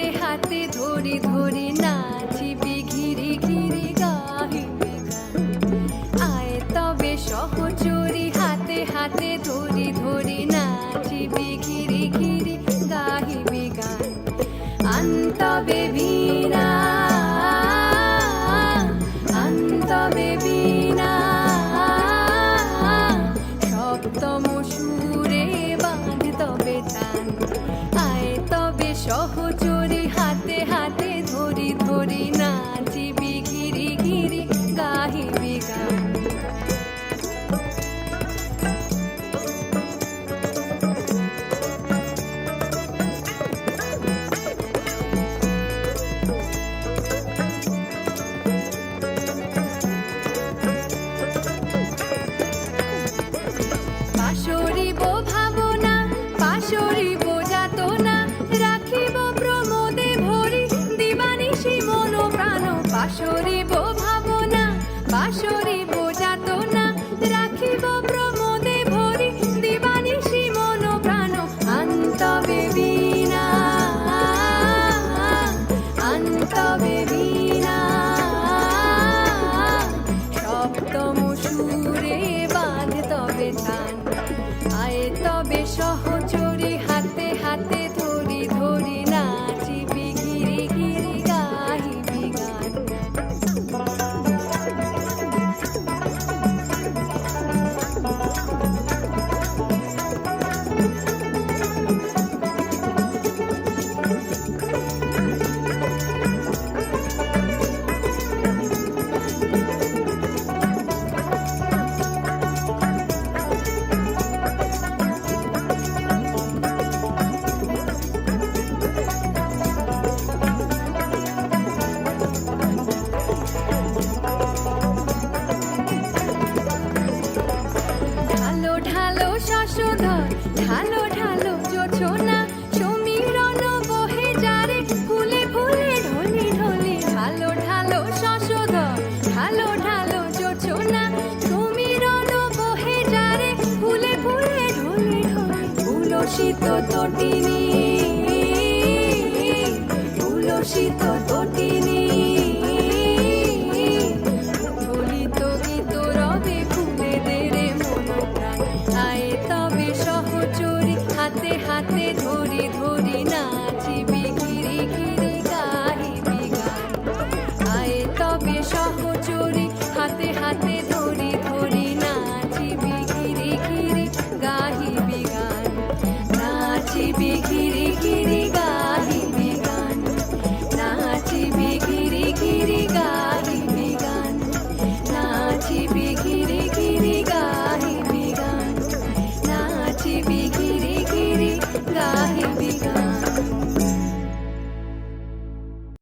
হাতে হাতে ধরি ধরি নাচিবি ঘিরি ঘিরি গাহিবি গান। আয় তবে সহচরি হাতে হাতে ধরি ধরি নাচিবি ঘিরি ঘিরি গাহিবি গান। আন্তবে বীণা আন্তবে বীণা সপ্তম সুরে বাঁধ তবে তান। আয় তবে সহচরি হাতে হাতে ধরি ধরি নাচিবি ঘিরি ঘিরি গাহিবি গান। পাশরিব ভাবনা পাশরিব যাতনা রাখিব প্রমোদে ভরি দিবানিশি মন প্রাণ। পাশরিব ভাবনা পাশরিব যাতনা রাখিব প্রমোদে ভরি দিবানিশি মন প্রাণ। আন্তবে বীণা আন্তবে বীণা সপ্তম সুরে বাঁধ তবে তান। আয় তবে সহচরি হাতে হাতে ধরি ধরি নাচিবি ঘিরি ঘিরি গাহিবি গান। ঢালো ঢালো শশধর ঢালো ঢালো জোছনা সমীরণ বহে যারে ফুলে ফুলে ঢলি ঢলি। ঢালো ঢালো শশধর ঢালো ঢালো জোছনা সমীরণ বহে যারে ফুলে ফুলে ঢলি ঢলি। উলসিত তটিনী উলসিত তটিনী উজ্জ্বলিত গীত রবে খুলে দেরে মন প্রাণ। আয় তবে সহচরি হাতে হাতে ধরি ধরি নাচিবি ঘিরি ঘিরি গাহিবি গান। আয় তবে সহচরি হাতে হাতে ধরি ধরি নাচিবি ঘিরি ঘিরি গাহিবি গান। নাচিবি ঘিরি